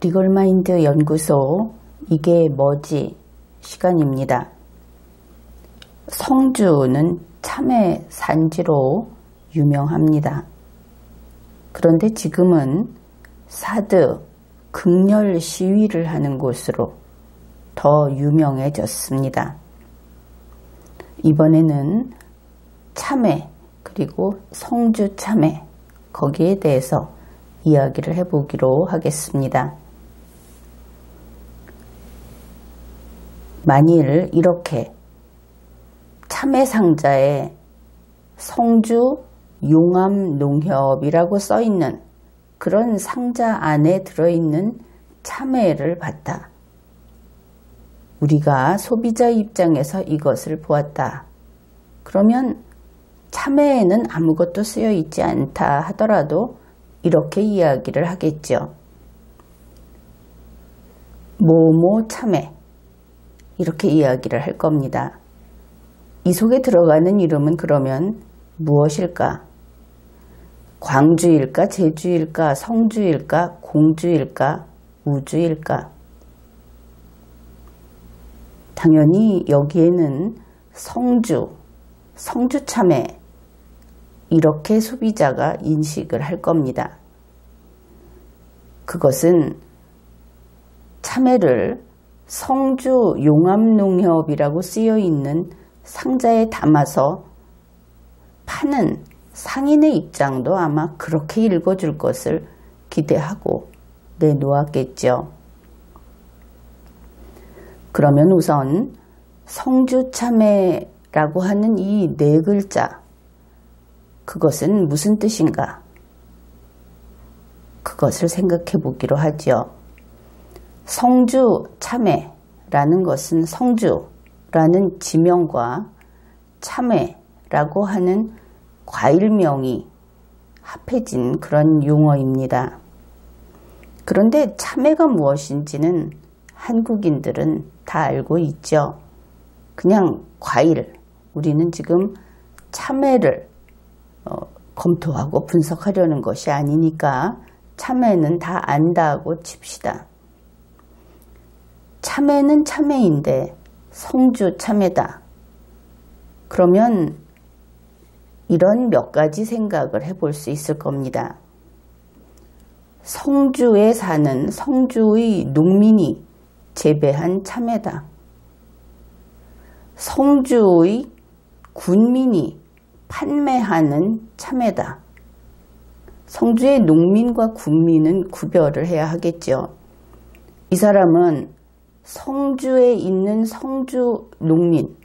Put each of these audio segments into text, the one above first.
리걸마인드 연구소 이게 뭐지 시간입니다. 성주는 참외 산지로 유명합니다. 그런데 지금은 사드 극렬 시위를 하는 곳으로 더 유명해졌습니다. 이번에는 참외 그리고 성주 참외 거기에 대해서 이야기를 해보기로 하겠습니다. 만일 이렇게 참외 상자에 성주 용암농협이라고 써있는 그런 상자 안에 들어있는 참외를 봤다. 우리가 소비자 입장에서 이것을 보았다. 그러면 참외에는 아무것도 쓰여 있지 않다 하더라도 이렇게 이야기를 하겠죠. 뭐뭐 참외 이렇게 이야기를 할 겁니다. 이 속에 들어가는 이름은 그러면 무엇일까? 광주일까? 제주일까? 성주일까? 공주일까? 우주일까? 당연히 여기에는 성주, 성주참외 이렇게 소비자가 인식을 할 겁니다. 그것은 참외를 성주 용암농협이라고 쓰여있는 상자에 담아서 파는 상인의 입장도 아마 그렇게 읽어줄 것을 기대하고 내놓았겠죠. 그러면 우선 성주참외라고 하는 이 네 글자 그것은 무슨 뜻인가? 그것을 생각해 보기로 하죠. 성주참외라는 것은 성주라는 지명과 참외라고 하는 과일명이 합해진 그런 용어입니다. 그런데 참외가 무엇인지는 한국인들은 다 알고 있죠. 그냥 과일, 우리는 지금 참외를 검토하고 분석하려는 것이 아니니까 참외는 다 안다고 칩시다. 참외는 참외인데 성주 참외다. 그러면 이런 몇 가지 생각을 해볼 수 있을 겁니다. 성주에 사는 성주의 농민이 재배한 참외다. 성주의 군민이 판매하는 참외다. 성주의 농민과 군민은 구별을 해야 하겠죠. 이 사람은 성주에 있는 성주 농민,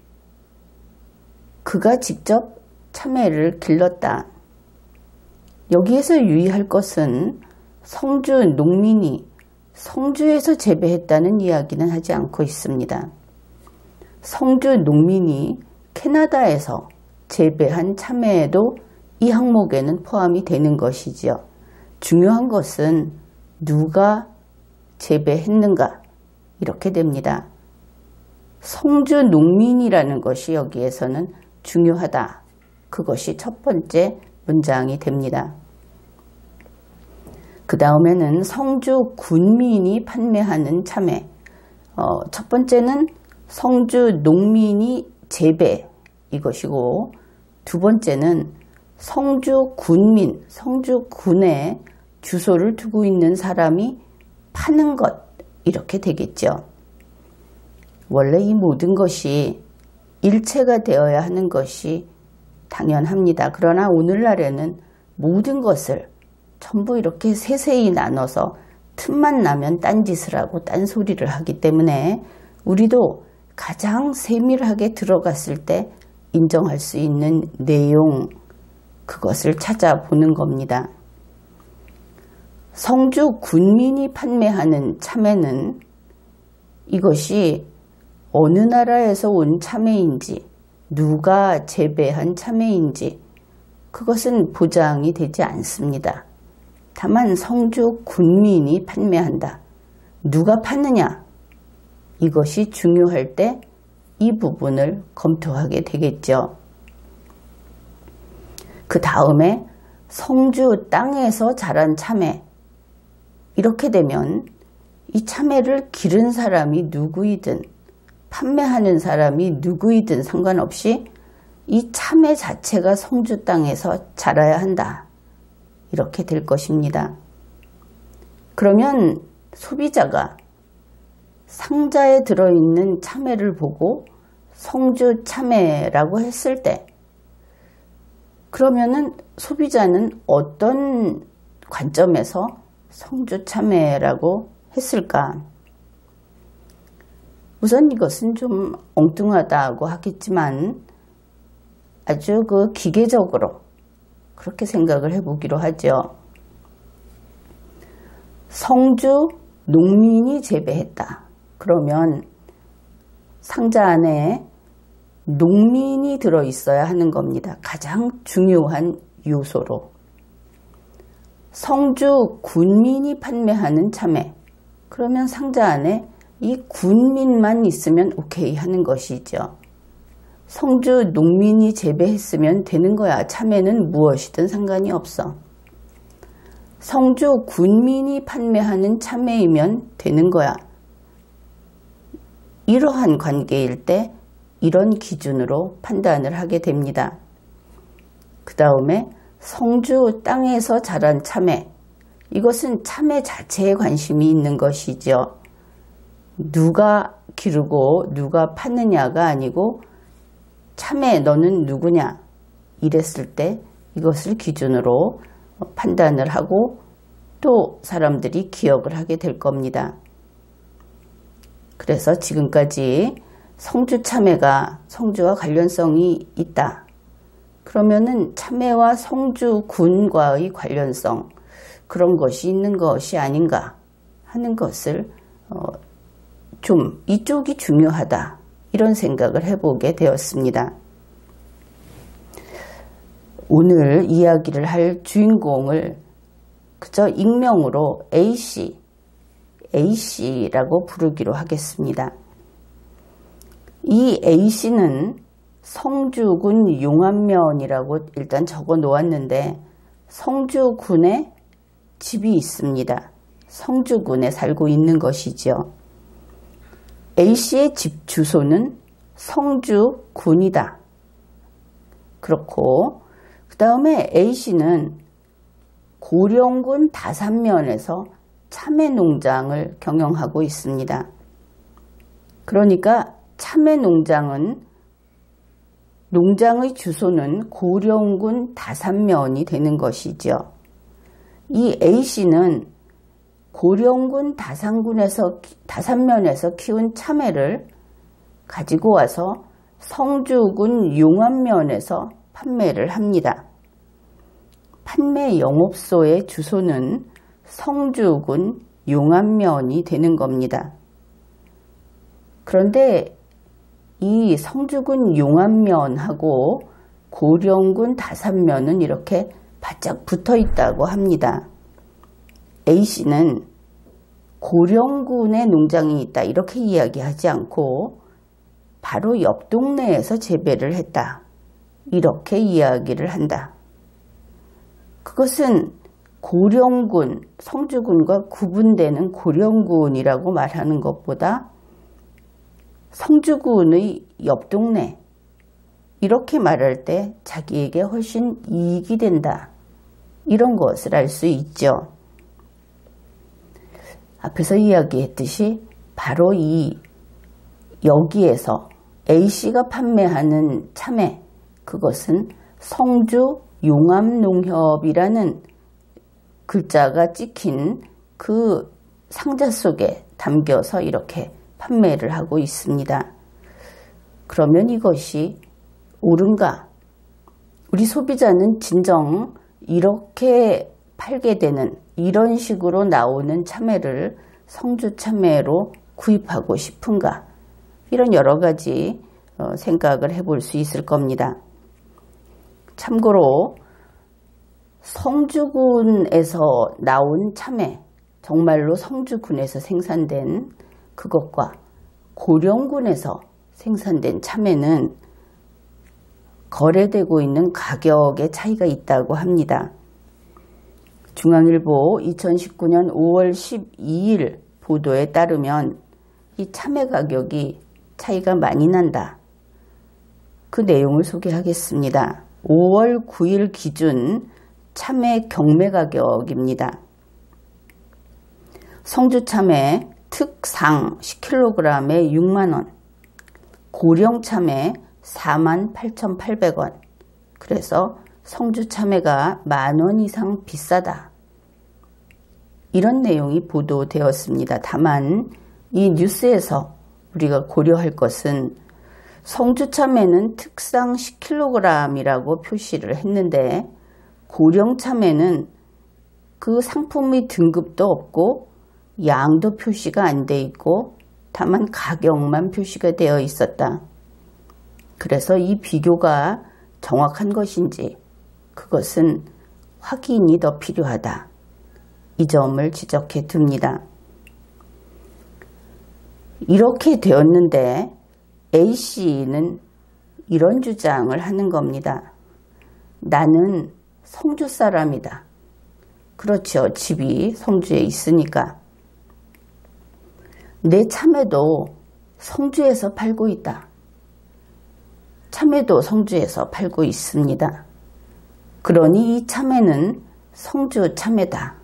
그가 직접 참외를 길렀다. 여기에서 유의할 것은 성주 농민이 성주에서 재배했다는 이야기는 하지 않고 있습니다. 성주 농민이 캐나다에서 재배한 참외에도 이 항목에는 포함이 되는 것이지요. 중요한 것은 누가 재배했는가 이렇게 됩니다. 성주 농민이라는 것이 여기에서는 중요하다. 그것이 첫 번째 문장이 됩니다. 그 다음에는 성주 군민이 판매하는 참외. 첫 번째는 성주 농민이 재배 이것이고, 두 번째는 성주 군민, 성주 군에 주소를 두고 있는 사람이 파는 것 이렇게 되겠죠. 원래 이 모든 것이 일체가 되어야 하는 것이 당연합니다. 그러나 오늘날에는 모든 것을 전부 이렇게 세세히 나눠서 틈만 나면 딴짓을 하고 딴소리를 하기 때문에 우리도 가장 세밀하게 들어갔을 때 인정할 수 있는 내용, 그것을 찾아보는 겁니다. 성주 군민이 판매하는 참외는 이것이 어느 나라에서 온 참외인지, 누가 재배한 참외인지 그것은 보장이 되지 않습니다. 다만 성주 군민이 판매한다. 누가 파느냐? 이것이 중요할 때 이 부분을 검토하게 되겠죠. 그 다음에 성주 땅에서 자란 참외. 이렇게 되면 이 참외를 기른 사람이 누구이든 판매하는 사람이 누구이든 상관없이 이 참외 자체가 성주 땅에서 자라야 한다. 이렇게 될 것입니다. 그러면 소비자가 상자에 들어있는 참외를 보고 성주 참외라고 했을 때 그러면은 소비자는 어떤 관점에서 성주 참외라고 했을까? 우선 이것은 좀 엉뚱하다고 하겠지만 아주 기계적으로 그렇게 생각을 해보기로 하죠. 성주 농민이 재배했다. 그러면 상자 안에 농민이 들어있어야 하는 겁니다. 가장 중요한 요소로. 성주 군민이 판매하는 참외. 그러면 상자 안에 이 군민만 있으면 오케이 하는 것이죠. 성주 농민이 재배했으면 되는 거야. 참외는 무엇이든 상관이 없어. 성주 군민이 판매하는 참외이면 되는 거야. 이러한 관계일 때 이런 기준으로 판단을 하게 됩니다. 그 다음에 성주 땅에서 자란 참외. 이것은 참외 자체에 관심이 있는 것이죠. 누가 기르고 누가 파느냐가 아니고 참외 너는 누구냐 이랬을 때 이것을 기준으로 판단을 하고 또 사람들이 기억을 하게 될 겁니다. 그래서 지금까지 성주 참외가 성주와 관련성이 있다. 그러면은 참외와 성주군과의 관련성 그런 것이 있는 것이 아닌가 하는 것을 좀 이쪽이 중요하다 이런 생각을 해보게 되었습니다. 오늘 이야기를 할 주인공을 그저 익명으로 A씨라고 부르기로 하겠습니다. 이 A씨는 성주군 용안면이라고 일단 적어 놓았는데 성주군에 집이 있습니다. 성주군에 살고 있는 것이죠. A씨의 집 주소는 성주군이다. 그렇고 그 다음에 A씨는 고령군 다산면에서 참외 농장을 경영하고 있습니다. 그러니까 참외 농장의 주소는 고령군 다산면이 되는 것이죠. 이 A씨는 고령군 다산면에서 키운 참외를 가지고 와서 성주군 용안면에서 판매를 합니다. 판매 영업소의 주소는 성주군 용안면이 되는 겁니다. 그런데 이 성주군 용안면하고 고령군 다산면은 이렇게 바짝 붙어 있다고 합니다. A씨는 고령군에 농장이 있다 이렇게 이야기하지 않고 바로 옆 동네에서 재배를 했다 이렇게 이야기를 한다. 그것은 고령군, 성주군과 구분되는 고령군이라고 말하는 것보다 성주군의 옆 동네 이렇게 말할 때 자기에게 훨씬 이익이 된다. 이런 것을 알 수 있죠. 앞에서 이야기했듯이 바로 여기에서 A씨가 판매하는 참외 그것은 성주 용암농협이라는 글자가 찍힌 그 상자 속에 담겨서 이렇게 판매를 하고 있습니다. 그러면 이것이 옳은가? 우리 소비자는 진정 이렇게 팔게 되는 이런 식으로 나오는 참외를 성주 참외로 구입하고 싶은가? 이런 여러 가지 생각을 해볼 수 있을 겁니다. 참고로 성주군에서 나온 참외, 정말로 성주군에서 생산된 그것과 고령군에서 생산된 참외는 거래되고 있는 가격의 차이가 있다고 합니다. 중앙일보 2019년 5월 12일 보도에 따르면 이 참외 가격이 차이가 많이 난다. 그 내용을 소개하겠습니다. 5월 9일 기준 참외 경매 가격입니다. 성주 참외 특상 10kg에 6만원, 고령 참외 48,800원. 그래서 성주 참외가 만원 이상 비싸다. 이런 내용이 보도되었습니다. 다만 이 뉴스에서 우리가 고려할 것은 성주 참외는 특상 10kg이라고 표시를 했는데 고령 참외는 그 상품의 등급도 없고 양도 표시가 안 돼 있고 다만 가격만 표시가 되어 있었다. 그래서 이 비교가 정확한 것인지 그것은 확인이 더 필요하다. 이 점을 지적해 둡니다. 이렇게 되었는데 A씨는 이런 주장을 하는 겁니다. 나는 성주 사람이다. 그렇죠. 집이 성주에 있으니까. 내 참외도 성주에서 팔고 있다. 참외도 성주에서 팔고 있습니다. 그러니 이 참외는 성주 참외다.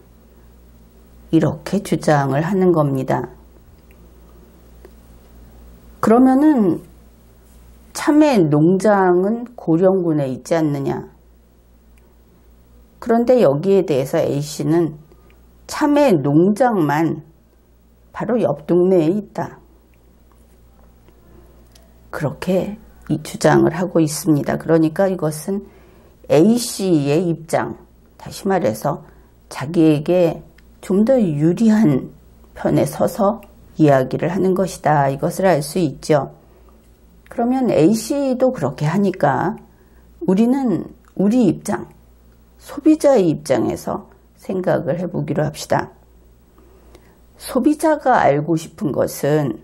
이렇게 주장을 하는 겁니다. 그러면은 참외 농장은 고령군에 있지 않느냐? 그런데 여기에 대해서 A씨는 참외 농장만 바로 옆 동네에 있다. 그렇게 이 주장을 하고 있습니다. 그러니까 이것은 A씨의 입장, 다시 말해서 자기에게 좀 더 유리한 편에 서서 이야기를 하는 것이다. 이것을 알 수 있죠. 그러면 A씨도 그렇게 하니까 우리는 우리 입장, 소비자의 입장에서 생각을 해보기로 합시다. 소비자가 알고 싶은 것은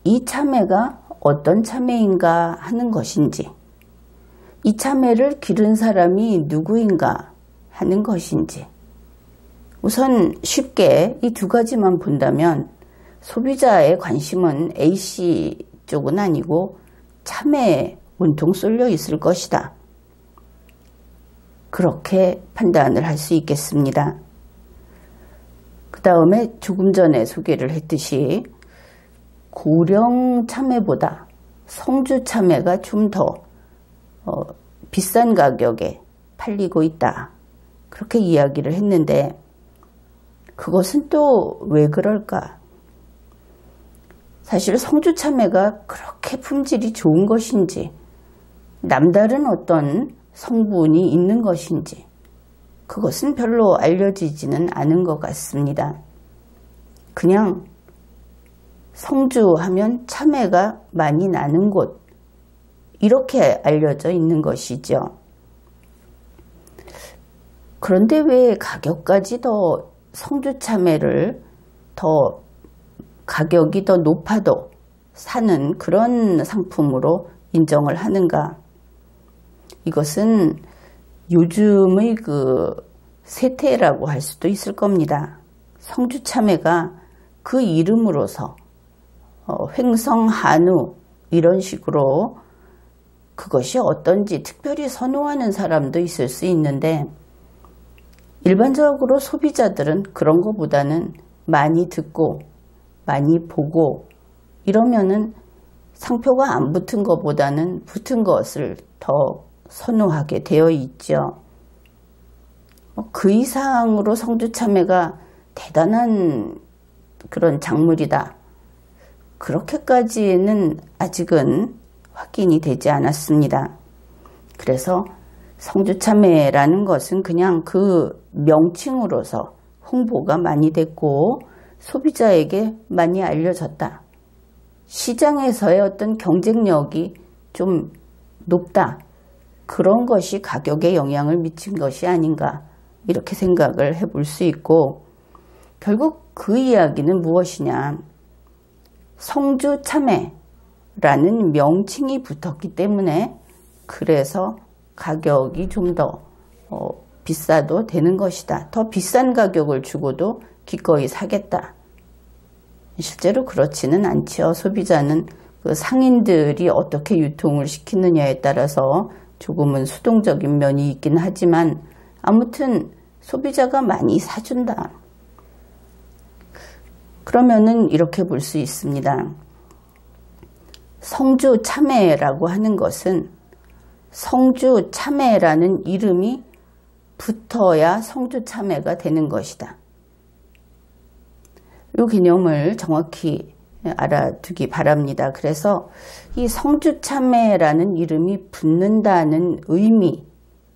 이 참외가 어떤 참외인가 하는 것인지, 이 참외를 기른 사람이 누구인가 하는 것인지, 우선 쉽게 이 두 가지만 본다면 소비자의 관심은 A씨 쪽은 아니고 참외에 온통 쏠려 있을 것이다. 그렇게 판단을 할 수 있겠습니다. 그 다음에 조금 전에 소개를 했듯이 고령 참외보다 성주 참외가 좀 더 비싼 가격에 팔리고 있다. 그렇게 이야기를 했는데 그것은 또 왜 그럴까? 사실 성주 참외가 그렇게 품질이 좋은 것인지 남다른 어떤 성분이 있는 것인지 그것은 별로 알려지지는 않은 것 같습니다. 그냥 성주 하면 참외가 많이 나는 곳 이렇게 알려져 있는 것이죠. 그런데 왜 가격까지 더 성주 참외를 더 가격이 더 높아도 사는 그런 상품으로 인정을 하는가? 이것은 요즘의 그 세태라고 할 수도 있을 겁니다. 성주 참외가 그 이름으로서 횡성 한우 이런 식으로 그것이 어떤지 특별히 선호하는 사람도 있을 수 있는데 일반적으로 소비자들은 그런 것보다는 많이 듣고 많이 보고 이러면은 상표가 안 붙은 것보다는 붙은 것을 더 선호하게 되어 있죠. 그 이상으로 성주 참외가 대단한 그런 작물이다. 그렇게까지는 아직은 확인이 되지 않았습니다. 그래서 성주 참외라는 것은 그냥 그 명칭으로서 홍보가 많이 됐고 소비자에게 많이 알려졌다. 시장에서의 어떤 경쟁력이 좀 높다. 그런 것이 가격에 영향을 미친 것이 아닌가 이렇게 생각을 해볼 수 있고 결국 그 이야기는 무엇이냐. 성주 참외라는 명칭이 붙었기 때문에 그래서 가격이 좀 더 비싸도 되는 것이다. 더 비싼 가격을 주고도 기꺼이 사겠다. 실제로 그렇지는 않죠. 소비자는 그 상인들이 어떻게 유통을 시키느냐에 따라서 조금은 수동적인 면이 있긴 하지만 아무튼 소비자가 많이 사준다. 그러면은 이렇게 볼 수 있습니다. 성주 참외라고 하는 것은 성주 참외라는 이름이 붙어야 성주 참외가 되는 것이다. 이 개념을 정확히 알아두기 바랍니다. 그래서 이 성주 참외라는 이름이 붙는다는 의미,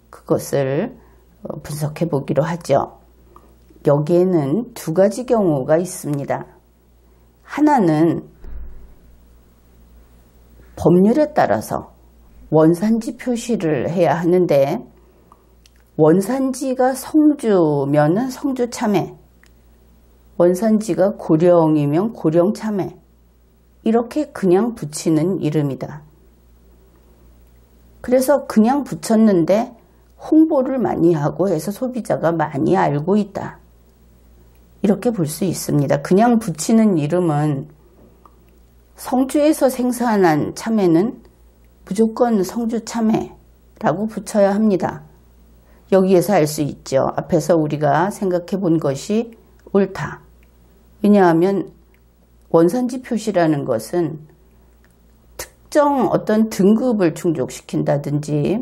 그것을 분석해 보기로 하죠. 여기에는 두 가지 경우가 있습니다. 하나는 법률에 따라서 원산지 표시를 해야 하는데 원산지가 성주면은 성주 참외, 원산지가 고령이면 고령 참외, 이렇게 그냥 붙이는 이름이다. 그래서 그냥 붙였는데 홍보를 많이 하고 해서 소비자가 많이 알고 있다. 이렇게 볼 수 있습니다. 그냥 붙이는 이름은 성주에서 생산한 참외는 무조건 성주 참외라고 붙여야 합니다. 여기에서 알 수 있죠. 앞에서 우리가 생각해 본 것이 옳다. 왜냐하면 원산지 표시라는 것은 특정 어떤 등급을 충족시킨다든지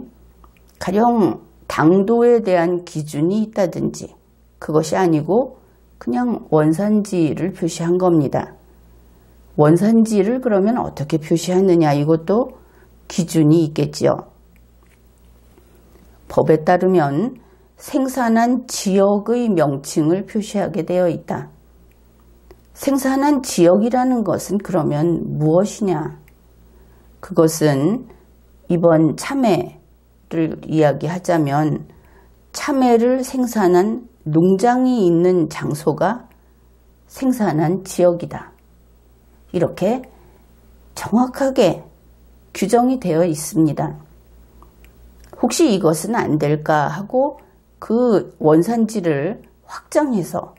가령 당도에 대한 기준이 있다든지 그것이 아니고 그냥 원산지를 표시한 겁니다. 원산지를 그러면 어떻게 표시하느냐, 이것도 기준이 있겠지요. 법에 따르면 생산한 지역의 명칭을 표시하게 되어 있다. 생산한 지역이라는 것은 그러면 무엇이냐? 그것은 이번 참외를 이야기하자면 참외를 생산한 농장이 있는 장소가 생산한 지역이다. 이렇게 정확하게 규정이 되어 있습니다. 혹시 이것은 안 될까 하고 그 원산지를 확장해서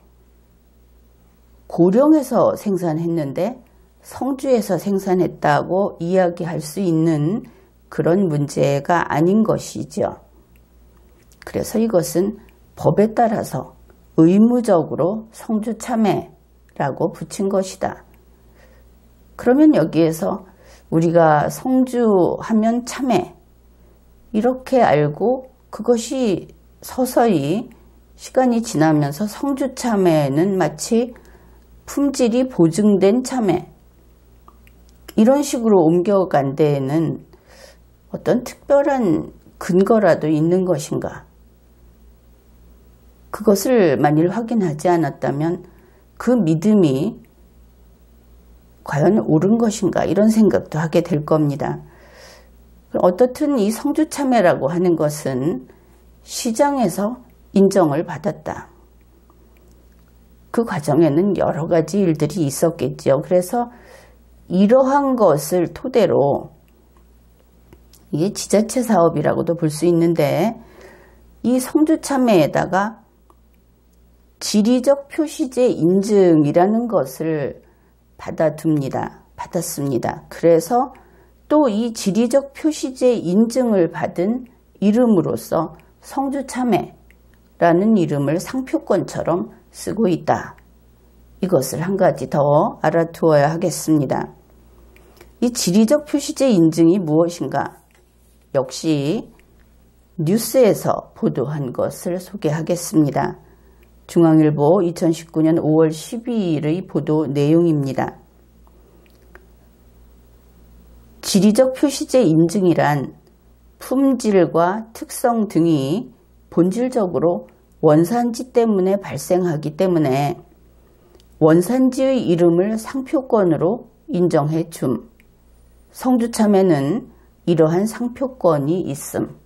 고령에서 생산했는데 성주에서 생산했다고 이야기할 수 있는 그런 문제가 아닌 것이죠. 그래서 이것은 법에 따라서 의무적으로 성주 참외라고 붙인 것이다. 그러면 여기에서 우리가 성주 하면 참외 이렇게 알고 그것이 서서히 시간이 지나면서 성주 참외는 마치 품질이 보증된 참외 이런 식으로 옮겨간 데에는 어떤 특별한 근거라도 있는 것인가? 그것을 만일 확인하지 않았다면 그 믿음이 과연 옳은 것인가? 이런 생각도 하게 될 겁니다. 어떻든 이 성주 참외라고 하는 것은 시장에서 인정을 받았다. 그 과정에는 여러 가지 일들이 있었겠죠. 그래서 이러한 것을 토대로 이게 지자체 사업이라고도 볼 수 있는데 이 성주 참외에다가 지리적 표시제 인증이라는 것을 받았습니다. 그래서 또 이 지리적 표시제 인증을 받은 이름으로서 성주 참외라는 이름을 상표권처럼 쓰고 있다. 이것을 한 가지 더 알아두어야 하겠습니다. 이 지리적 표시제 인증이 무엇인가? 역시 뉴스에서 보도한 것을 소개하겠습니다. 중앙일보 2019년 5월 12일의 보도 내용입니다. 지리적 표시제 인증이란 품질과 특성 등이 본질적으로 원산지 때문에 발생하기 때문에 원산지의 이름을 상표권으로 인정해 줌. 성주 참외는 이러한 상표권이 있음.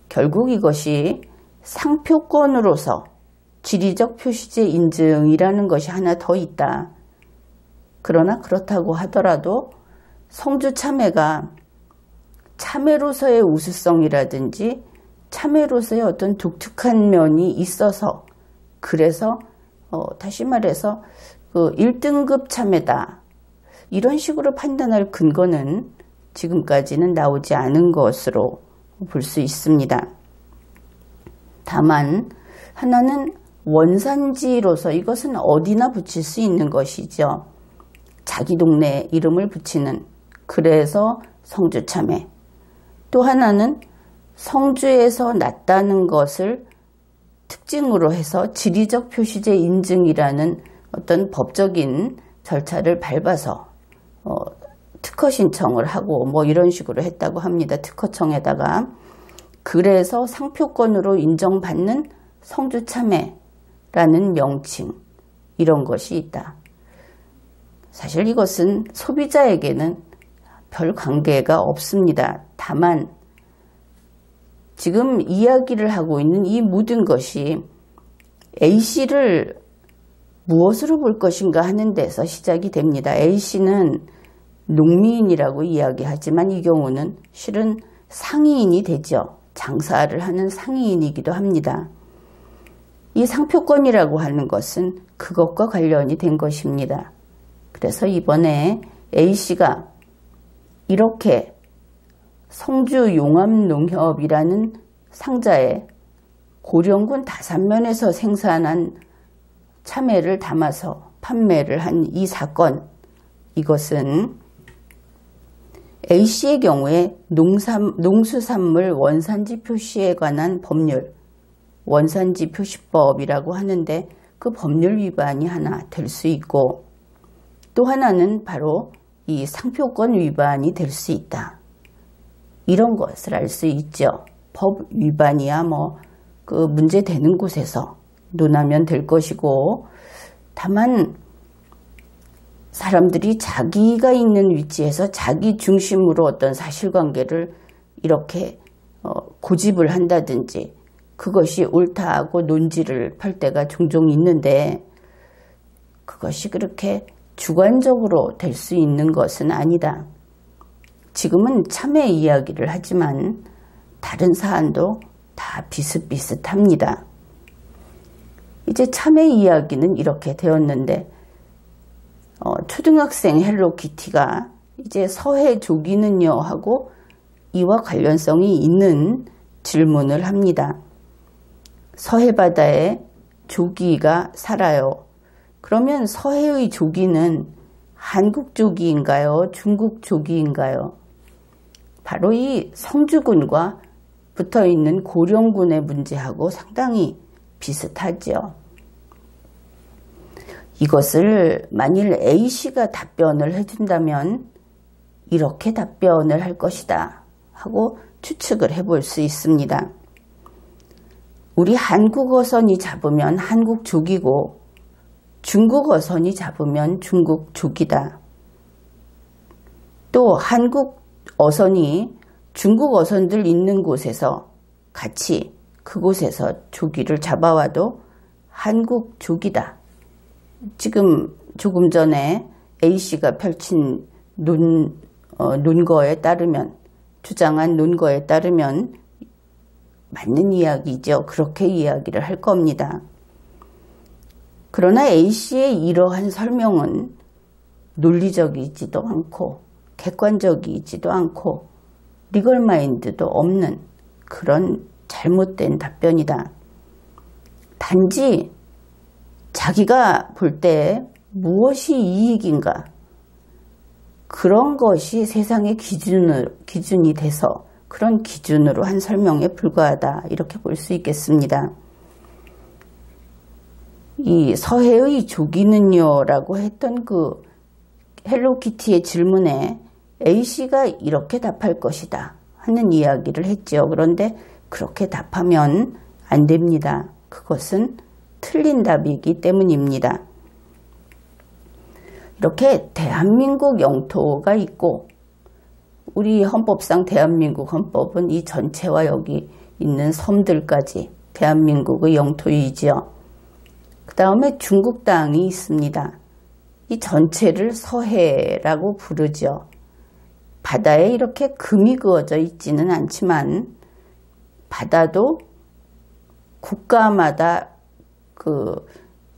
결국 이것이 상표권으로서 지리적 표시제 인증이라는 것이 하나 더 있다. 그러나 그렇다고 하더라도 성주 참외가 참외로서의 우수성이라든지 참외로서의 어떤 독특한 면이 있어서 그래서 다시 말해서 그 1등급 참외다. 이런 식으로 판단할 근거는 지금까지는 나오지 않은 것으로 볼 수 있습니다. 다만 하나는 원산지로서 이것은 어디나 붙일 수 있는 것이죠. 자기 동네 이름을 붙이는, 그래서 성주 참외. 또 하나는 성주에서 났다는 것을 특징으로 해서 지리적 표시재 인증이라는 어떤 법적인 절차를 밟아서 특허 신청을 하고 뭐 이런 식으로 했다고 합니다. 특허청에다가. 그래서 상표권으로 인정받는 성주 참외라는 명칭, 이런 것이 있다. 사실 이것은 소비자에게는 별 관계가 없습니다. 다만 지금 이야기를 하고 있는 이 모든 것이 A씨를 무엇으로 볼 것인가 하는 데서 시작이 됩니다. A씨는 농민이라고 이야기하지만 이 경우는 실은 상위인이 되죠. 장사를 하는 상위인이기도 합니다. 이 상표권이라고 하는 것은 그것과 관련이 된 것입니다. 그래서 이번에 A씨가 이렇게 성주 용암농협이라는 상자에 고령군 다산면에서 생산한 참외를 담아서 판매를 한 이 사건, 이것은 A씨의 경우에 농수산물 원산지 표시에 관한 법률, 원산지 표시법이라고 하는데 그 법률 위반이 하나 될 수 있고, 또 하나는 바로 이 상표권 위반이 될 수 있다. 이런 것을 알 수 있죠. 법 위반이야 뭐 그 문제되는 곳에서 논하면 될 것이고, 다만 사람들이 자기가 있는 위치에서 자기 중심으로 어떤 사실관계를 이렇게 고집을 한다든지 그것이 옳다고 논지를 펼 때가 종종 있는데, 그것이 그렇게 주관적으로 될 수 있는 것은 아니다. 지금은 참외 이야기를 하지만 다른 사안도 다 비슷비슷합니다. 이제 참외 이야기는 이렇게 되었는데, 초등학생 헬로키티가 이제 서해 조기는요 하고 이와 관련성이 있는 질문을 합니다. 서해 바다에 조기가 살아요. 그러면 서해의 조기는 한국 조기인가요? 중국 조기인가요? 바로 이 성주군과 붙어있는 고령군의 문제하고 상당히 비슷하죠. 이것을 만일 A씨가 답변을 해준다면 이렇게 답변을 할 것이다 하고 추측을 해볼 수 있습니다. 우리 한국어선이 잡으면 한국족이고 중국어선이 잡으면 중국족이다. 또 한국어선이 중국어선들 있는 곳에서 같이 그곳에서 조기를 잡아와도 한국족이다. 지금 조금 전에 A씨가 펼친 논거에 따르면, 주장한 논거에 따르면 맞는 이야기죠. 그렇게 이야기를 할 겁니다. 그러나 A씨의 이러한 설명은 논리적이지도 않고 객관적이지도 않고 리걸마인드도 없는 그런 잘못된 답변이다. 단지 자기가 볼 때 무엇이 이익인가, 그런 것이 세상의 기준이 돼서 그런 기준으로 한 설명에 불과하다, 이렇게 볼 수 있겠습니다. 이 서해의 조기는요 라고 했던 그 헬로키티의 질문에 A씨가 이렇게 답할 것이다 하는 이야기를 했죠. 그런데 그렇게 답하면 안 됩니다. 그것은 틀린 답이기 때문입니다. 이렇게 대한민국 영토가 있고, 우리 헌법상 대한민국 헌법은 이 전체와 여기 있는 섬들까지 대한민국의 영토이지요. 그 다음에 중국 땅이 있습니다. 이 전체를 서해라고 부르죠. 바다에 이렇게 금이 그어져 있지는 않지만 바다도 국가마다 그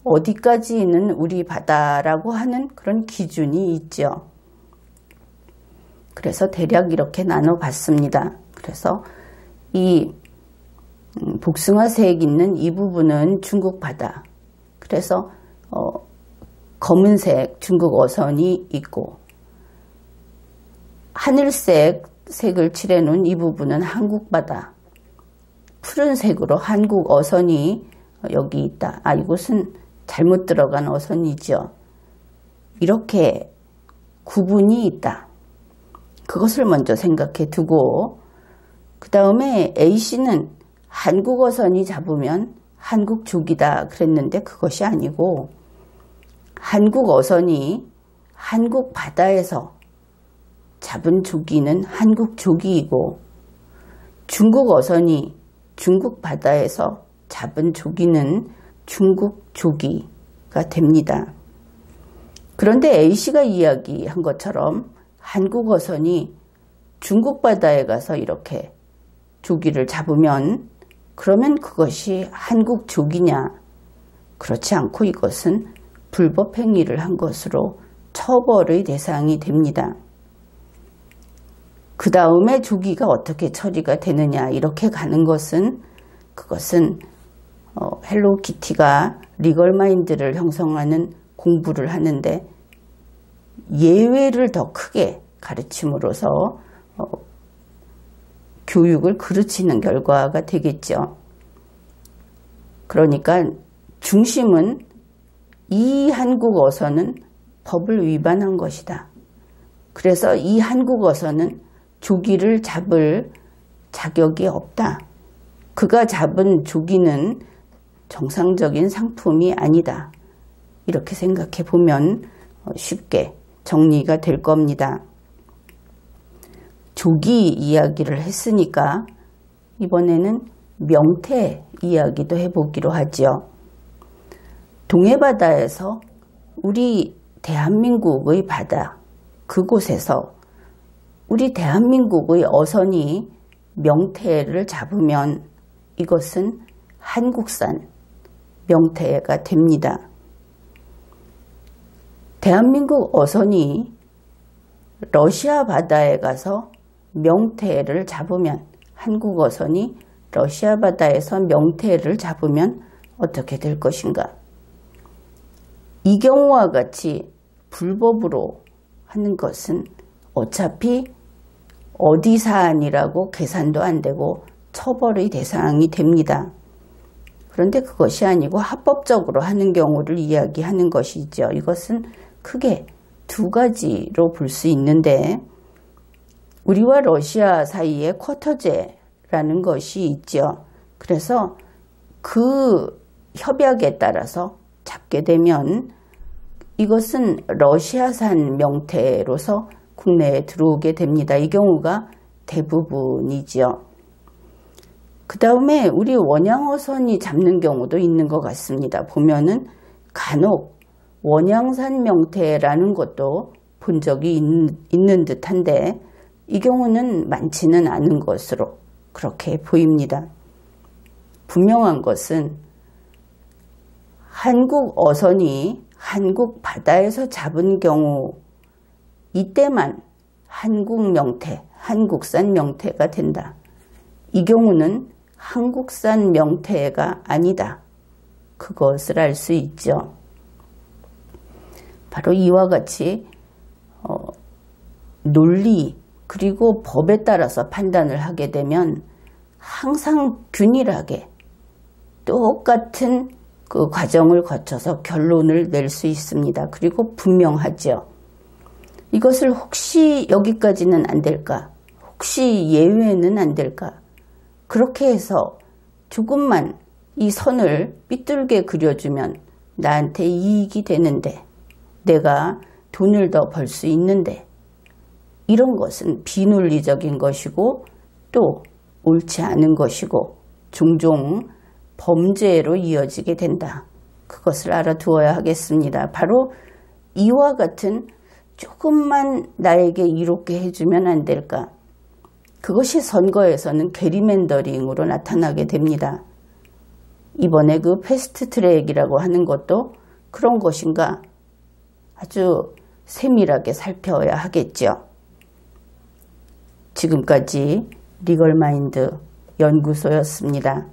어디까지는 우리 바다라고 하는 그런 기준이 있죠. 그래서 대략 이렇게 나눠봤습니다. 그래서 이 복숭아색 있는 이 부분은 중국 바다. 그래서 검은색 중국 어선이 있고, 하늘색 색을 칠해놓은 이 부분은 한국 바다. 푸른색으로 한국 어선이 여기 있다. 이곳은 잘못 들어간 어선이죠. 이렇게 구분이 있다. 그것을 먼저 생각해 두고, 그 다음에 A씨는 한국 어선이 잡으면 한국 조기다 그랬는데 그것이 아니고, 한국 어선이 한국 바다에서 잡은 조기는 한국 조기이고, 중국 어선이 중국 바다에서 잡은 조기는 중국 조기가 됩니다. 그런데 A씨가 이야기한 것처럼 한국 어선이 중국 바다에 가서 이렇게 조기를 잡으면 그러면 그것이 한국 조기냐? 그렇지 않고 이것은 불법 행위를 한 것으로 처벌의 대상이 됩니다. 그 다음에 조기가 어떻게 처리가 되느냐 이렇게 가는 것은 그것은 헬로키티가 리걸마인드를 형성하는 공부를 하는데 예외를 더 크게 가르침으로써 교육을 그르치는 결과가 되겠죠. 그러니까 중심은 이 한국 어선은 법을 위반한 것이다. 그래서 이 한국 어선은 조기를 잡을 자격이 없다. 그가 잡은 조기는 정상적인 상품이 아니다. 이렇게 생각해 보면 쉽게 정리가 될 겁니다. 조기 이야기를 했으니까 이번에는 명태 이야기도 해보기로 하죠. 동해바다에서 우리 대한민국의 바다, 그곳에서 우리 대한민국의 어선이 명태를 잡으면 이것은 한국산 명태가 됩니다. 대한민국 어선이 러시아 바다에 가서 명태를 잡으면, 한국 어선이 러시아 바다에서 명태를 잡으면 어떻게 될 것인가? 이 경우와 같이 불법으로 하는 것은 어차피 어디 사안이라고 계산도 안 되고 처벌의 대상이 됩니다. 그런데 그것이 아니고 합법적으로 하는 경우를 이야기하는 것이죠. 이것은 크게 두 가지로 볼 수 있는데, 우리와 러시아 사이에 쿼터제라는 것이 있죠. 그래서 그 협약에 따라서 잡게 되면 이것은 러시아산 명태로서 국내에 들어오게 됩니다. 이 경우가 대부분이죠. 그 다음에 우리 원양어선이 잡는 경우도 있는 것 같습니다. 보면은 간혹 원양산 명태라는 것도 본 적이 있는 듯한데 이 경우는 많지는 않은 것으로 그렇게 보입니다. 분명한 것은 한국 어선이 한국 바다에서 잡은 경우 이때만 한국 명태, 한국산 명태가 된다. 이 경우는 한국산 명태가 아니다. 그것을 알 수 있죠. 바로 이와 같이 논리 그리고 법에 따라서 판단을 하게 되면 항상 균일하게 똑같은 그 과정을 거쳐서 결론을 낼 수 있습니다. 그리고 분명하죠. 이것을 혹시 여기까지는 안 될까? 혹시 예외는 안 될까? 그렇게 해서 조금만 이 선을 삐뚤게 그려주면 나한테 이익이 되는데, 내가 돈을 더 벌 수 있는데, 이런 것은 비논리적인 것이고 또 옳지 않은 것이고 종종 범죄로 이어지게 된다. 그것을 알아두어야 하겠습니다. 바로 이와 같은 조금만 나에게 이롭게 해주면 안 될까? 그것이 선거에서는 게리맨더링으로 나타나게 됩니다. 이번에 그 패스트 트랙이라고 하는 것도 그런 것인가 아주 세밀하게 살펴야 하겠죠. 지금까지 리걸마인드 연구소였습니다.